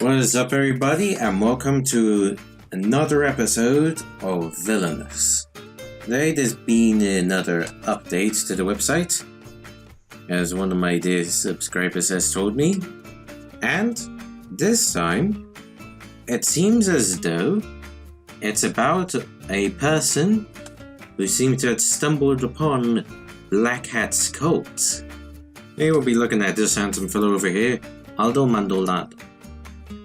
What is up, everybody, and welcome to another episode of Villainous. Today there's been another update to the website, as one of my dear subscribers has told me, and this time it seems as though it's about a person who seemed to have stumbled upon Black Hat's cult. We will be looking at this handsome fellow over here, Aldo Mandolado.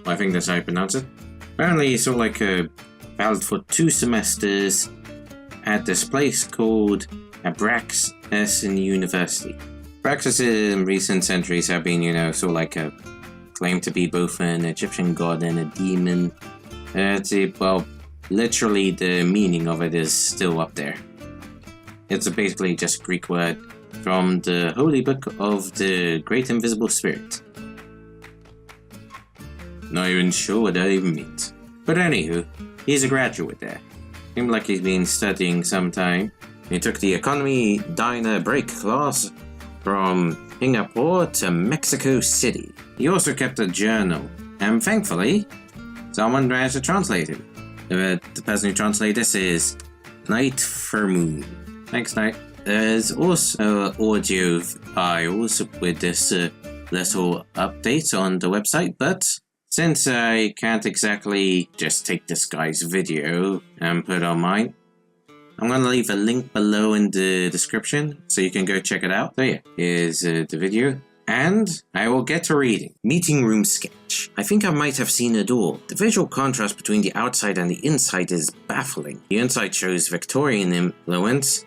I think that's how you pronounce it. Apparently he saw valid for 2 semesters at this place called Abraxas University. Abraxas in recent centuries have been, claimed to be both an Egyptian god and a demon. Literally the meaning of it is still up there. It's basically just a Greek word from the holy book of the Great Invisible Spirit. Not even sure what that even means. But anywho, he's a graduate there. Seemed like he's been studying some time. He took the economy diner break class from Singapore to Mexico City. He also kept a journal, and thankfully, someone managed to translate it. The person who translated this is Night for Moon. Thanks, Night. There's also audio files with this little update on the website, but since I can't exactly just take this guy's video and put it on mine, I'm going to leave a link below in the description so you can go check it out. So yeah, here's the video. And I will get to reading. Meeting room sketch. I think I might have seen a door. The visual contrast between the outside and the inside is baffling. The inside shows Victorian influence.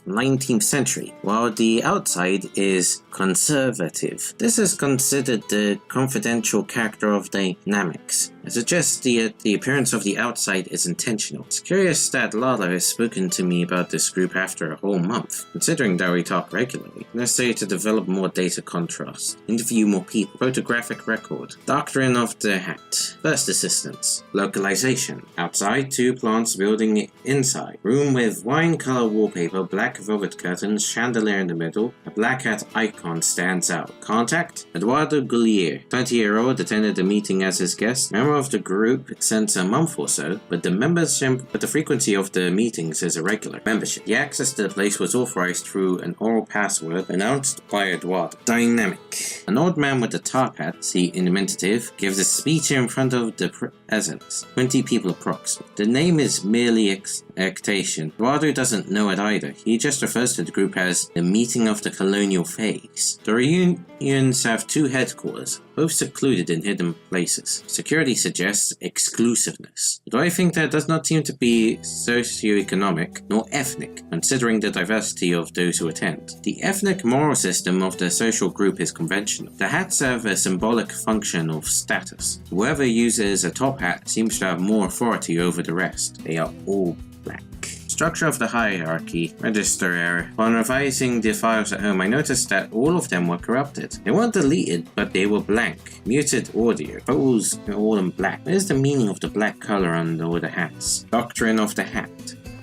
19th century, while the outside is conservative. This is considered the confidential character of dynamics. It suggests the appearance of the outside is intentional. It's curious that Lala has spoken to me about this group after a whole month, considering that we talk regularly. Necessary to develop more data contrast, interview more people, photographic record, doctrine of the hat, first assistance, localization, outside 2 plants building inside, room with wine color wallpaper, black velvet curtains, chandelier in the middle, a black hat icon stands out. Contact, Eduardo Gullier, 20-year-old, attended the meeting as his guest, member of the group since a month or so, but the frequency of the meetings is irregular. Membership. The access to the place was authorized through an oral password announced by Eduardo. Dynamic. An old man with a top hat, see Imitative, gives a speech in front of the presence. 20 people approx. The name is merely expectation. Eduardo doesn't know it either. He just refers to the group as the meeting of the colonial phase. The reunions have 2 headquarters, both secluded in hidden places. Security suggests exclusiveness. But I think that does not seem to be socio-economic nor ethnic, considering the diversity of those who attend. The ethnic moral system of the social group is conventional. The hats have a symbolic function of status. Whoever uses a top hat seems to have more authority over the rest. They are all black. Structure of the hierarchy. Register error. Upon revising the files at home, I noticed that all of them were corrupted. They weren't deleted, but they were blank. Muted audio. Photos are all in black. What is the meaning of the black color on all the hats? Doctrine of the hat.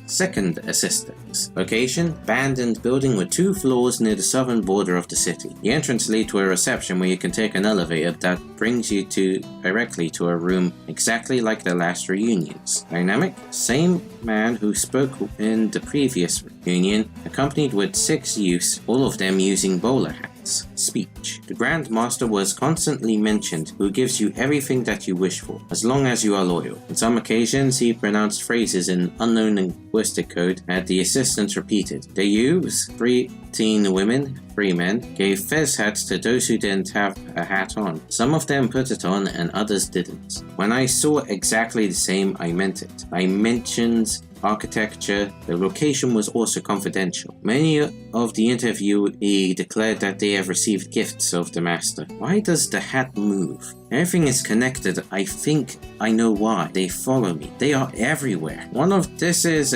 Second assistance. Location, abandoned building with 2 floors near the southern border of the city. The entrance leads to a reception where you can take an elevator that brings you directly to a room exactly like the last reunions. Dynamic, same man who spoke in the previous reunion, accompanied with 6 youths, all of them using bowler hats. Speech. The Grand Master was constantly mentioned, who gives you everything that you wish for, as long as you are loyal. On some occasions, he pronounced phrases in unknown linguistic code that the assistants repeated. They used 13 women, 3 men, gave fez hats to those who didn't have a hat on. Some of them put it on and others didn't. When I saw exactly the same, I meant it. I mentioned architecture. The location was also confidential. Many of the interviewee declared that they have received gifts of the master. Why does the hat move? Everything is connected. I think I know why. They follow me. They are everywhere. This is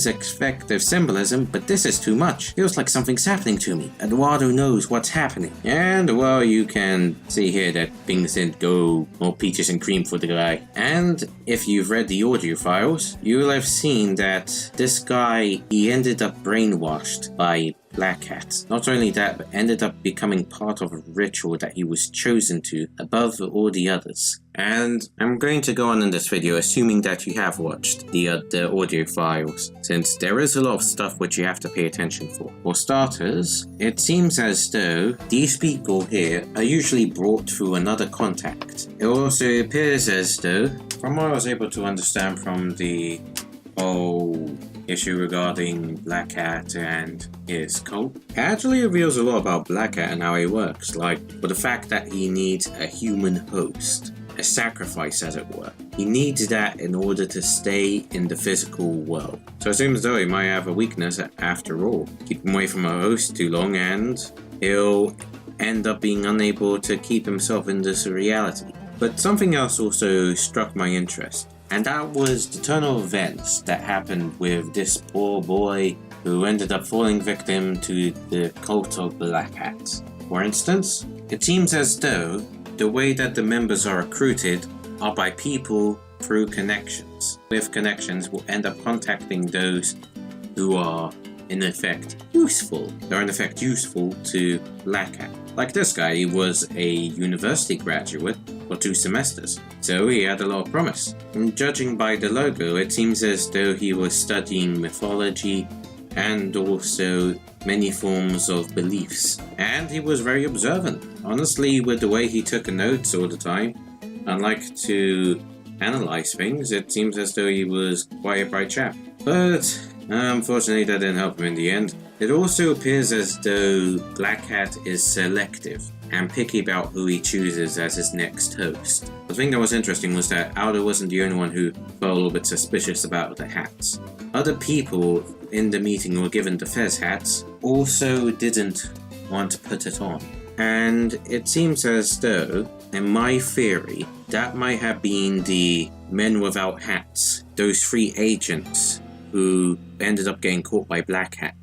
effective symbolism, but this is too much. Feels like something's happening to me. Eduardo knows what's happening. And well, you can see here that things didn't go all peaches and cream for the guy. And if you've read the audio files, you will have seen that this guy, he ended up brainwashed by Black Hat. Not only that, but ended up becoming part of a ritual that he was chosen to above all the others. And I'm going to go on in this video assuming that you have watched the audio files, since there is a lot of stuff which you have to pay attention for. For starters, it seems as though these people here are usually brought through another contact. It also appears as though, from what I was able to understand from the whole issue regarding Black Hat and his cult, it actually reveals a lot about Black Hat and how he works, like for the fact that he needs a human host, a sacrifice as it were. He needs that in order to stay in the physical world. So it seems as though he might have a weakness after all. Keep him away from a host too long and he'll end up being unable to keep himself in this reality. But something else also struck my interest, and that was the turn of events that happened with this poor boy who ended up falling victim to the cult of Black Hat. For instance, it seems as though the way that the members are recruited are by people through connections. With connections, will end up contacting those who are in effect useful. They're in effect useful to Black Hat. Like this guy, he was a university graduate for 2 semesters, so he had a lot of promise. And judging by the logo, it seems as though he was studying mythology and also many forms of beliefs. And he was very observant. Honestly, with the way he took notes all the time, unlike to analyze things, it seems as though he was quite a bright chap. But unfortunately, that didn't help him in the end. It also appears as though Black Hat is selective and picky about who he chooses as his next host. The thing that was interesting was that Aldo wasn't the only one who felt a little bit suspicious about the hats. Other people in the meeting who were given the Fez hats also didn't want to put it on. And it seems as though, in my theory, that might have been the men without hats, those 3 agents who ended up getting caught by Black Hat.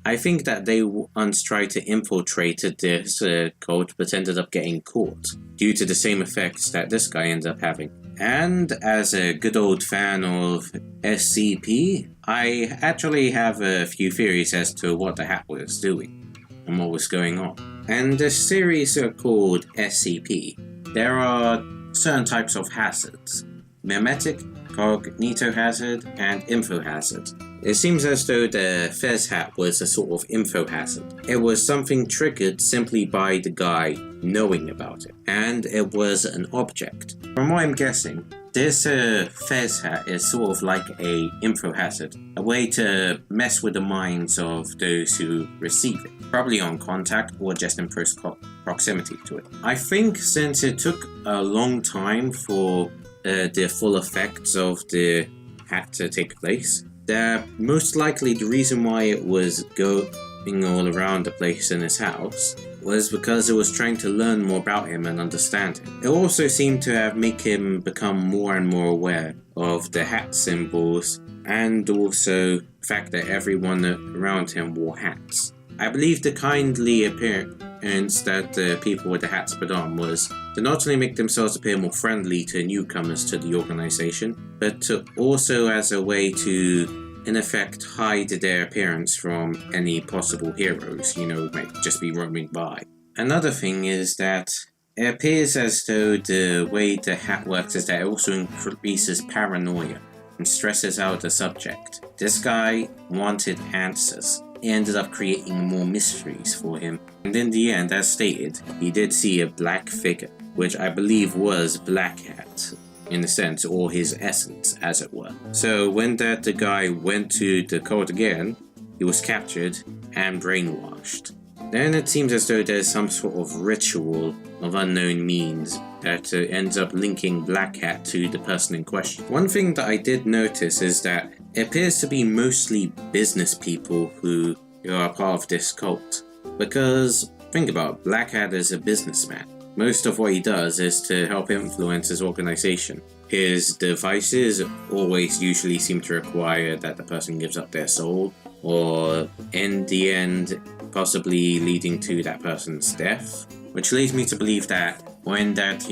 I think that they once tried to infiltrate this cult but ended up getting caught due to the same effects that this guy ended up having. And as a good old fan of SCP, I actually have a few theories as to what the hat was doing and what was going on. And the series are called SCP. There are certain types of hazards: mimetic, cognito hazard, and info hazard. It seems as though the Fez hat was a sort of info hazard. It was something triggered simply by the guy knowing about it, and it was an object. From what I'm guessing, this Fez hat is sort of like a info hazard, a way to mess with the minds of those who receive it, probably on contact or just in close proximity to it. I think since it took a long time for the full effects of the hat to take place, that most likely the reason why it was going all around the place in his house was because it was trying to learn more about him and understand him. It also seemed to have made him become more and more aware of the hat symbols and also the fact that everyone around him wore hats. I believe the kindly appearance that the people with the hats put on was to not only make themselves appear more friendly to newcomers to the organization, but to also as a way to, in effect, hide their appearance from any possible heroes, might just be roaming by. Another thing is that it appears as though the way the hat works is that it also increases paranoia and stresses out the subject. This guy wanted answers. He ended up creating more mysteries for him. And in the end, as stated, he did see a black figure, which I believe was Black Hat, in a sense, or his essence, as it were. So when the guy went to the cult again, he was captured and brainwashed. Then it seems as though there's some sort of ritual of unknown means that ends up linking Black Hat to the person in question. One thing that I did notice is that it appears to be mostly business people who are part of this cult. Because, think about it, Black Hat is a businessman. Most of what he does is to help influence his organization. His devices always usually seem to require that the person gives up their soul, or in the end, possibly leading to that person's death. Which leads me to believe that when that,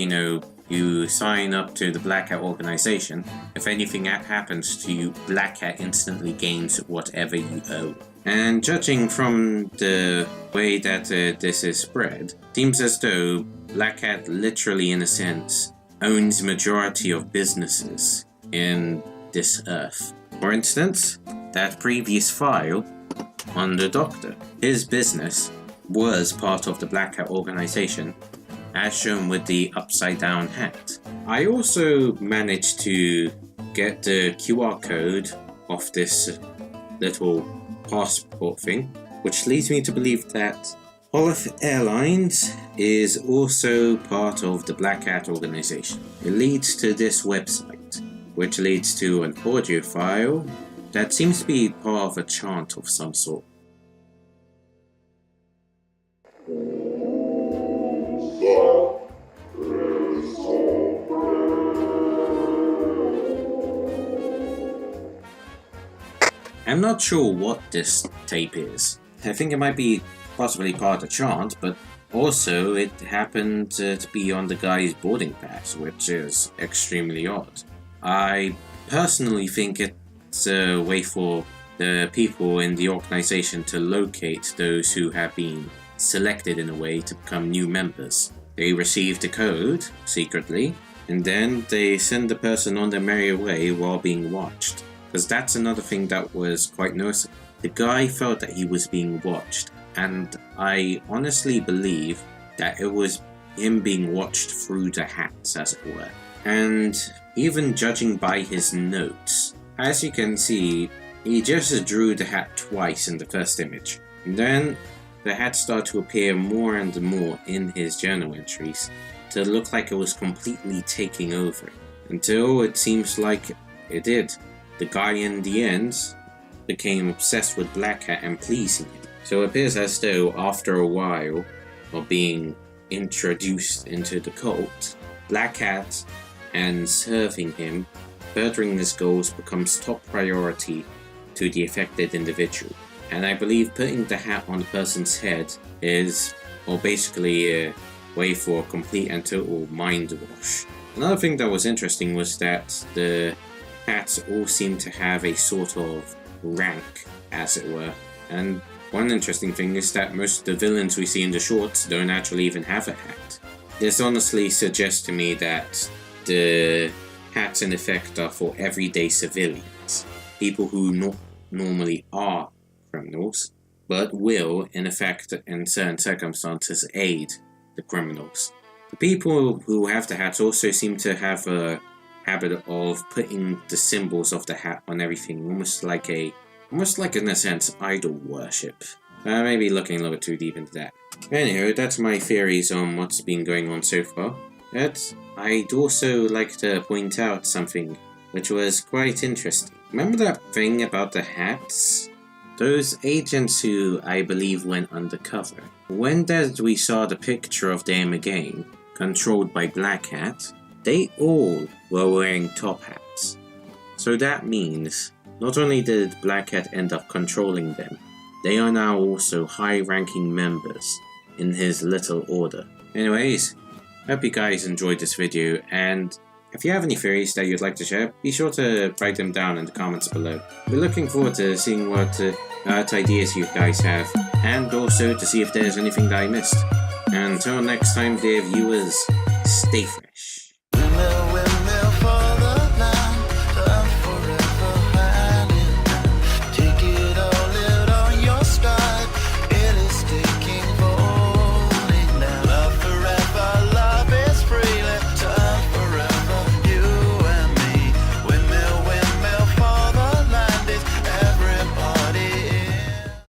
you sign up to the Black Hat organization. If anything happens to you, Black Hat instantly gains whatever you owe. And judging from the way that this is spread, seems as though Black Hat literally, in a sense, owns majority of businesses in this earth. For instance, that previous file on the Doctor. His business was part of the Black Hat organization, as shown with the upside down hat. I also managed to get the QR code off this little passport thing, which leads me to believe that Olive Airlines is also part of the Black Hat organization. It leads to this website, which leads to an audio file that seems to be part of a chant of some sort. I'm not sure what this tape is. I think it might be possibly part of the chant, but also it happened to be on the guy's boarding pass, which is extremely odd. I personally think it's a way for the people in the organization to locate those who have been selected in a way to become new members. They receive the code secretly, and then they send the person on their merry way while being watched. Because that's another thing that was quite noticeable. The guy felt that he was being watched, and I honestly believe that it was him being watched through the hats, as it were. And even judging by his notes, as you can see, he just drew the hat twice in the first image. And then the hat started to appear more and more in his journal entries to look like it was completely taking over, until it seems like it did. The guy in the end became obsessed with Black Hat and pleasing him. So it appears as though after a while of being introduced into the cult, Black Hat and serving him, furthering his goals becomes top priority to the affected individual. And I believe putting the hat on the person's head is, or basically a way for a complete and total mind wash. Another thing that was interesting was that the hats all seem to have a sort of rank, as it were. And one interesting thing is that most of the villains we see in the shorts don't actually even have a hat. This honestly suggests to me that the hats in effect are for everyday civilians, people who normally are criminals, but will, in effect, in certain circumstances, aid the criminals. The people who have the hats also seem to have a habit of putting the symbols of the hat on everything, almost like in a sense idol worship. Maybe looking a little bit too deep into that. Anyhow, that's my theories on what's been going on so far. But I'd also like to point out something which was quite interesting. Remember that thing about the hats? Those agents who I believe went undercover. When we saw the picture of them again, controlled by Black Hat, they all were wearing top hats. So that means, not only did Black Hat end up controlling them, they are now also high-ranking members in his little order. Anyways, hope you guys enjoyed this video, and if you have any theories that you'd like to share, be sure to write them down in the comments below. We're looking forward to seeing what ideas you guys have, and also to see if there's anything that I missed. Until next time, dear viewers, stay fresh.